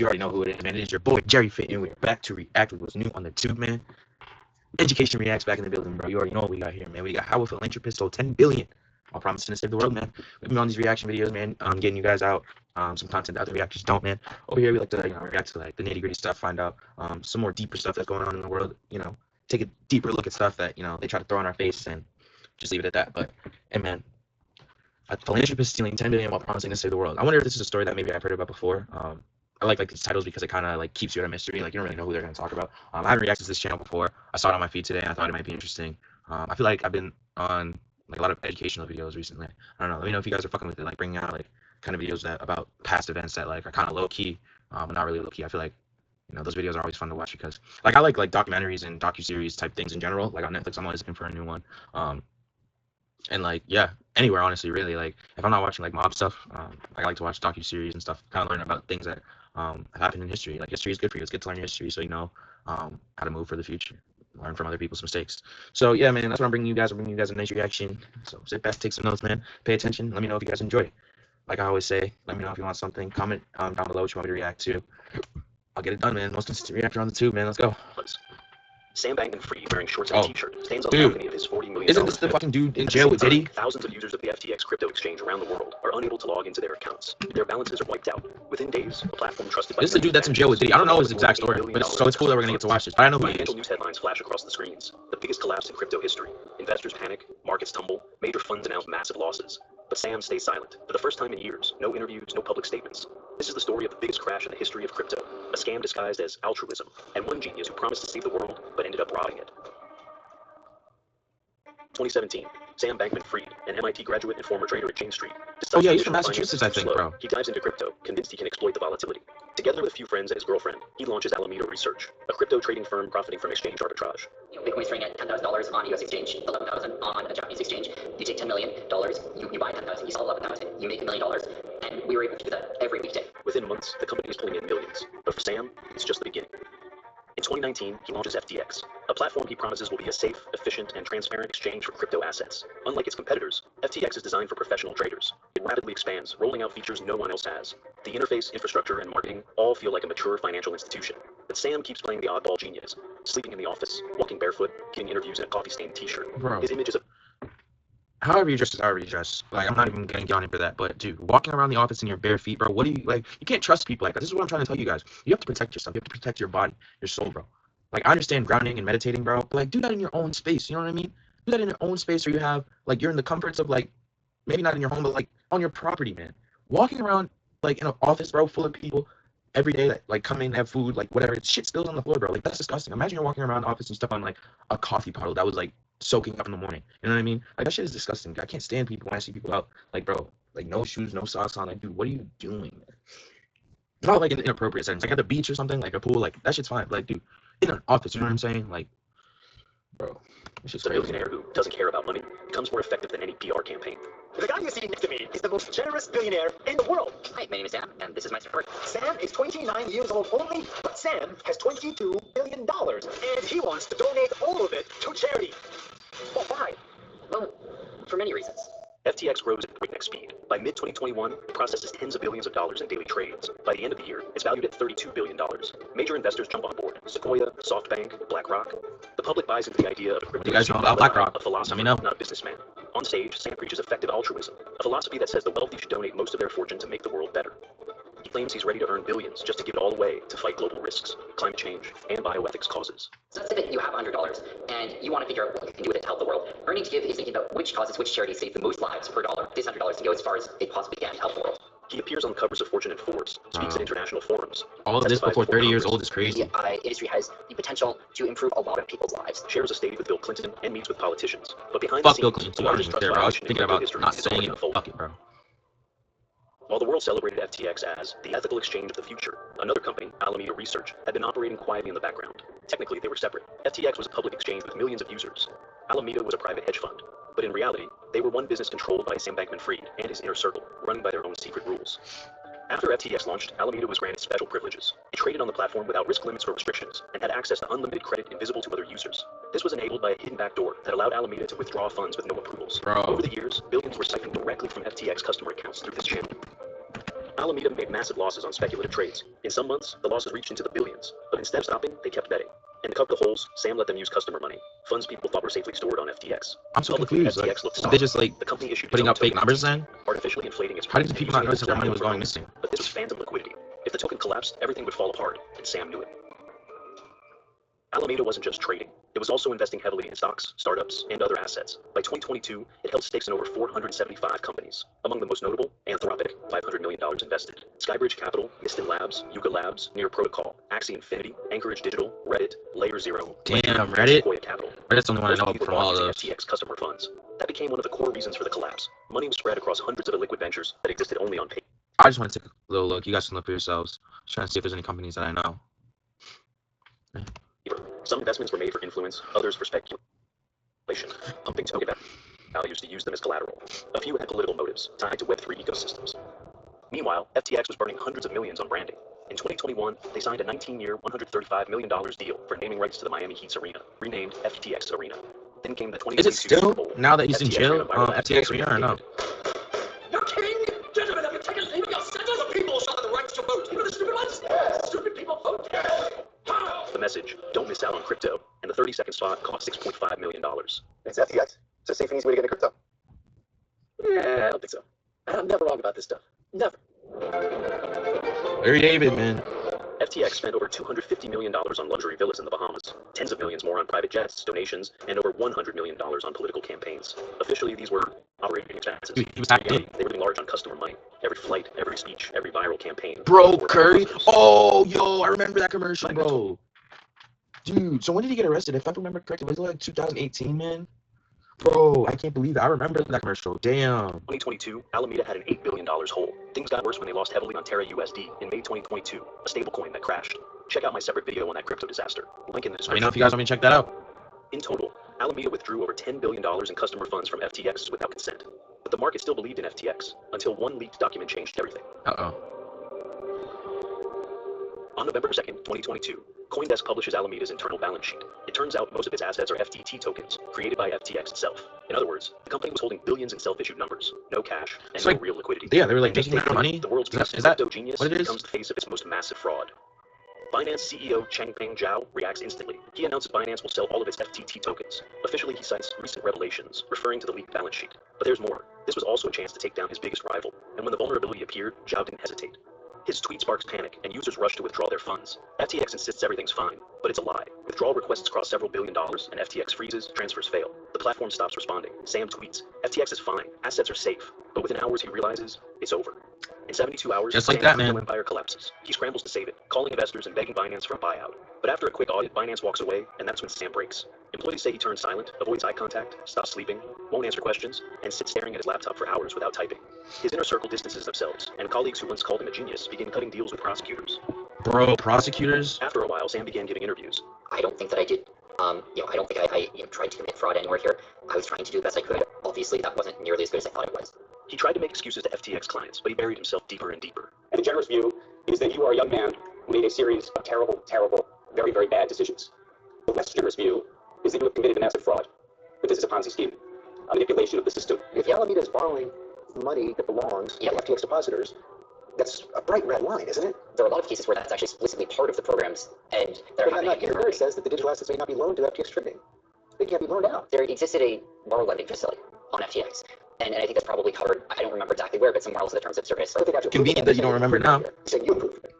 You already know who it is, man. It is your boy Jerry Fit, and we're back to react with what's new on the tube, man. Education reacts back in the building, bro. You already know what we got here, man. We got how a philanthropist sold 10 billion while promising to save the world, man. We've been on these reaction videos, man. Getting you guys out some content that other reactors don't, man. Over here, we like to react to like the nitty gritty stuff, find out some more deeper stuff that's going on in the world. Take a deeper look at stuff that they try to throw in our face and just leave it at that. But hey, man. A philanthropist stealing 10 billion while promising to save the world. I wonder if this is a story that maybe I've heard about before. I like these titles because it kind of like keeps you at a mystery. Like you don't really know who they're going to talk about. I haven't reacted to this channel before. I saw it on my feed today and I thought it might be interesting. I feel like I've been on like a lot of educational videos recently. I don't know. Let me know if you guys are fucking with it. Like bringing out like kind of videos that about past events that like are kind of low key, but not really low key. I feel like those videos are always fun to watch because like I like documentaries and docuseries type things in general. Like on Netflix, I'm always looking for a new one. And like anywhere honestly, really, like if I'm not watching like mob stuff, I like to watch docu-series and stuff, kind of learn about things that have happened in history. Like history is good for you. It's good to learn your history so you know how to move for the future, learn from other people's mistakes. So yeah, man, that's what I'm bringing you guys. I'm bringing you guys a nice reaction. So sit back, take some notes, man. Pay attention. Let me know if you guys enjoy. Like I always say, let me know if you want something. Comment down below what you want me to react to. I'll get it done, man. Most consistent reactor on the tube, man. Let's go. Sam Bankman-Fried, wearing shorts and a t-shirt, stands on the balcony of his $40 million. Isn't this the fucking dude in jail with Diddy? Thousands of users of the FTX crypto exchange around the world are unable to log into their accounts. Their balances are wiped out. Within days, the platform trusted by... This is the dude that's in jail with Diddy. I don't know his exact story, but it's cool that we're gonna get to watch this. But I know who he is. Financial news headlines flash across the screens. The biggest collapse in crypto history. Investors panic, markets tumble, major funds announce massive losses. But Sam stays silent. For the first time in years, no interviews, no public statements. This is the story of the biggest crash in the history of crypto. A scam disguised as altruism, and one genius who promised to save the world, but ended up robbing it. 2017, Sam Bankman-Fried, an MIT graduate and former trader at Jane Street. Oh yeah, he's from Massachusetts, I think, bro. He dives into crypto, convinced he can exploit the volatility. Together with a few friends and his girlfriend, he launches Alameda Research, a crypto trading firm profiting from exchange arbitrage. Bitcoin is trading at $10,000 on US exchange, $11,000 on a Japanese exchange. You take $10 million, you buy 10,000, you sell 11,000, you make $1 million, and we were able to do that every weekday. Within months, the company is pulling in millions, but for Sam, it's just the beginning. In 2019, he launches FTX, a platform he promises will be a safe, efficient, and transparent exchange for crypto assets. Unlike its competitors, FTX is designed for professional traders. It rapidly expands, rolling out features no one else has. The interface, infrastructure, and marketing all feel like a mature financial institution. But Sam keeps playing the oddball genius, sleeping in the office, walking barefoot, getting interviews in a coffee-stained t-shirt. Bro. His image is a... However you dress is however you dress. Like, I'm not even gonna get on it for that. But, dude, walking around the office in your bare feet, bro, what do you, like, you can't trust people like that. This is what I'm trying to tell you guys. You have to protect yourself. You have to protect your body, your soul, bro. Like, I understand grounding and meditating, bro, but, like, do that in your own space, you know what I mean? Do that in your own space where you have, like, you're in the comforts of, like, maybe not in your home, but, like, on your property, man. Walking around, like, in an office, bro, full of people every day that, like, come in, have food, like, whatever, shit spills on the floor, bro. Like, that's disgusting. Imagine you're walking around the office and stuff on, like, a coffee bottle that was, like, soaking up in the morning. You know what I mean? Like, that shit is disgusting. I can't stand people when I see people out, like, bro, like, no shoes, no socks on. Like, dude, what are you doing, man? Not, like, in inappropriate settings. Like, at the beach or something, like, a pool, like, that shit's fine. But, like, dude, in an office, you know what I'm saying? Like, bro, it's just a billionaire who doesn't care about money becomes more effective than any PR campaign. The guy you see next to me is the most generous billionaire in the world. Hi, my name is Sam, and this is my story. Sam is 29 years old only, but Sam has $22 billion, and he wants to donate all of it to charity. Well, why? Well, for many reasons. FTX grows at breakneck speed. By mid-2021, it processes tens of billions of dollars in daily trades. By the end of the year, it's valued at $32 billion. Major investors jump on board. Sequoia, SoftBank, BlackRock. The public buys into the idea of a crypto. You guys know about BlackRock? A philosopher, not a businessman. On stage, Sam preaches effective altruism, a philosophy that says the wealthy should donate most of their fortune to make the world better. He claims he's ready to earn billions just to give it all away to fight global risks, climate change, and bioethics causes. So let's say that you have $100 and you want to figure out what you can do with it to help the world. Earning to Give is thinking about which causes, which charities save the most lives per dollar. This $100 can go as far as it possibly can to help the world. He appears on the covers of Fortune and Forbes, speaks at international forums. All of this before 30 years old is crazy. The industry has the potential to improve a lot of people's lives. Shares a stage with Bill Clinton and meets with politicians. But behind Fuck the Bill scenes, Clinton too. I was there, bro. I was thinking about not saying it. Fuck it, bro. While the world celebrated FTX as the ethical exchange of the future, another company, Alameda Research, had been operating quietly in the background. Technically, they were separate. FTX was a public exchange with millions of users. Alameda was a private hedge fund. But in reality, they were one business controlled by Sam Bankman-Fried and his inner circle, running by their own secret rules. After FTX launched, Alameda was granted special privileges. It traded on the platform without risk limits or restrictions, and had access to unlimited credit invisible to other users. This was enabled by a hidden backdoor that allowed Alameda to withdraw funds with no approvals. Bro. Over the years, billions were siphoned directly from FTX customer accounts through this channel. Alameda made massive losses on speculative trades. In some months, the losses reached into the billions, but instead of stopping, they kept betting. And to cover the holes, Sam let them use customer money, funds people thought were safely stored on FTX. I'm so Publicly, confused. FTX Like, looked they solid. just like The company issued putting its own up fake token, numbers then? artificially inflating its How did price people and not notice using that it their as money was collateral going for missing? but this was phantom liquidity. If the token collapsed, everything would fall apart, and Sam knew it. Alameda wasn't just trading. It was also investing heavily in stocks, startups, and other assets. By 2022, it held stakes in over 475 companies. Among the most notable, Anthropic, $500 million invested. Skybridge Capital, Instant Labs, Yuga Labs, Near Protocol, Axie Infinity, Anchorage Digital, Reddit, Layer Zero, Damn, and Reddit? Sequoia Capital. Reddit's the only one I Most know of these were from bought all of using those. FTX customer funds. That became one of the core reasons for the collapse. Money was spread across hundreds of illiquid ventures that existed only on paper. I just want to take a little look. You guys can look for yourselves. Just trying to see if there's any companies that I know. Some investments were made for influence, others for speculation, pumping token values to use them as collateral. A few had political motives tied to Web3 ecosystems. Meanwhile, FTX was burning hundreds of millions on branding. In 2021, they signed a 19-year, $135 million deal for naming rights to the Miami Heat's arena, renamed FTX Arena. Then came the 2022 Is it still, Super Bowl. now that he's in FTX jail, ran a viral ad FTX Arena or no? You're kidding? Gentlemen, have you taken leave of your senses? The people shall have the rights to vote. Even the stupid ones? Stupid people vote. The message, don't miss out on crypto, and the 30-second spot cost $6.5 million. It's FTX. It's a safe and easy way to get into crypto. Yeah, I don't think so. I'm never wrong about this stuff. Never. Larry David, man. FTX spent over $250 million on luxury villas in the Bahamas, tens of millions more on private jets, donations, and over $100 million on political campaigns. Officially, these were operating expenses. He was tapped in. They were living large on customer money. Every flight, every speech, every viral campaign. Bro, Curry. Oh, yo, I remember that commercial, bro. Dude, so when did he get arrested? If I remember correctly, was it like 2018, man? Bro, I can't believe it. I remember that commercial. Damn. 2022, Alameda had an $8 billion hole. Things got worse when they lost heavily on Terra USD in May 2022, a stablecoin that crashed. Check out my separate video on that crypto disaster. Link in the Let me description. know if you guys want me to check that out. In total, Alameda withdrew over $10 billion in customer funds from FTX without consent. But the market still believed in FTX until one leaked document changed everything. Uh-oh. On November 2nd, 2022, CoinDesk publishes Alameda's internal balance sheet. It turns out most of its assets are FTT tokens, created by FTX itself. In other words, the company was holding billions in self-issued numbers, no cash, and no real liquidity. Yeah, they were like And just making that money. The world's Is biggest that crypto genius what it is? becomes the face of its most massive fraud. Binance CEO Changpeng Zhao reacts instantly. He announces Binance will sell all of its FTT tokens. Officially, he cites recent revelations, referring to the leaked balance sheet. But there's more. This was also a chance to take down his biggest rival. And when the vulnerability appeared, Zhao didn't hesitate. His tweet sparks panic, and users rush to withdraw their funds. FTX insists everything's fine, but it's a lie. Withdrawal requests cross several $billion, and FTX freezes, transfers fail. The platform stops responding. Sam tweets, FTX is fine, assets are safe. But within hours, he realizes it's over. In 72 hours, Just like Sam's that, crypto man. empire collapses. He scrambles to save it, calling investors and begging Binance for a buyout. But after a quick audit, Binance walks away, and that's when Sam breaks. Employees say he turns silent, avoids eye contact, stops sleeping, won't answer questions, and sits staring at his laptop for hours without typing. His inner circle distances themselves, and colleagues who once called him a genius begin cutting deals with prosecutors. Bro, prosecutors? After a while, Sam began giving interviews. I don't think that I did. I don't think I tried to commit fraud anywhere here. I was trying to do the best I could. Obviously, that wasn't nearly as good as I thought it was. He tried to make excuses to FTX clients, but he buried himself deeper and deeper. And the generous view is that you are a young man who made a series of terrible, very, very bad decisions. The less generous view is that you have committed a massive fraud. That this is a Ponzi scheme, a manipulation of the system. If Alameda is borrowing money that belongs to FTX depositors, that's a bright red line, isn't it? There are a lot of cases where that's actually explicitly part of the programs, and that are But not here. It says that the digital assets may not be loaned to FTX trading. They can't be loaned out. There existed a borrow lending facility on FTX, and I think that's probably covered. I don't remember exactly where, but somewhere else in the terms of service. I think I have to Convenient that you don't remember now. Saying you approved it.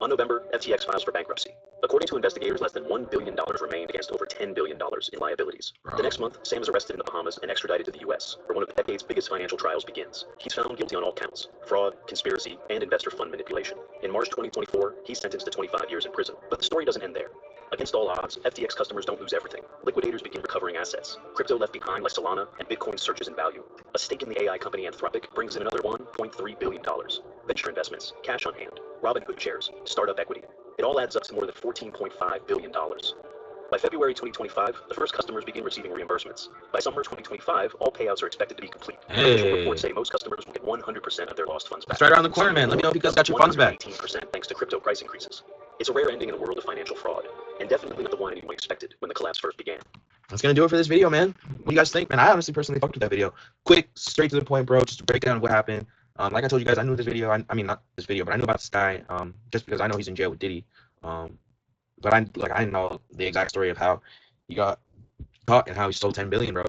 On November, FTX files for bankruptcy. According to investigators, less than $1 billion remained against over $10 billion in liabilities. The next month, Sam is arrested in the Bahamas and extradited to the U.S., where one of the decade's biggest financial trials begins. He's found guilty on all counts: fraud, conspiracy, and investor fund manipulation. In March 2024, he's sentenced to 25 years in prison. But the story doesn't end there. Against all odds, FTX customers don't lose everything. Liquidators begin recovering assets. Crypto left behind like Solana, and Bitcoin surges in value. A stake in the AI company Anthropic brings in another $1.3 billion. Venture investments, cash on hand, Robinhood shares, startup equity. It all adds up to more than $14.5 billion. By February 2025, the first customers begin receiving reimbursements. By summer 2025, all payouts are expected to be complete. Official reports say most customers will get 100% of their lost funds back. It's right around the corner, man. Let me know if you guys got your funds back. 18% thanks to crypto price increases. It's a rare ending in a world of financial fraud, and definitely not the one anyone expected when the collapse first began. That's gonna do it for this video, man. What do you guys think, man? I honestly personally fucked with that video. Quick, straight to the point, bro. Just to break down what happened. Like I told you guys, I knew this video. I mean, not this video, but I knew about this guy. Just because I know he's in jail with Diddy. But I didn't know the exact story of how he got caught and how he stole 10 billion, bro.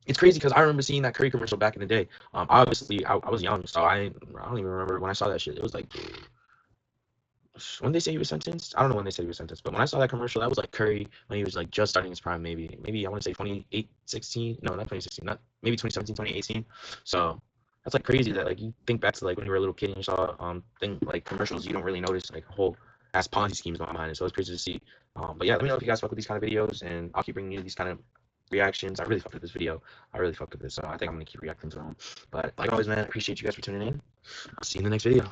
It's crazy because I remember seeing that Curry commercial back in the day. Obviously, I was young, so I don't even remember when I saw that shit. It was like when they say he was sentenced. I don't know when they said he was sentenced, but when I saw that commercial, that was like Curry when he was like just starting his prime. Maybe I want to say 2016. No, not 2016. Not maybe 2017, 2018. So that's like crazy that like you think back to like when you were a little kid and you saw thing like commercials, you don't really notice like whole ass Ponzi schemes going behind it. So it's crazy to see. But yeah, let me know if you guys fuck with these kind of videos, and I'll keep bringing you these kind of reactions. I really fucked with this video. I really fucked with this, so I think I'm gonna keep reacting to them. But like always, man, I appreciate you guys for tuning in. I'll see you in the next video.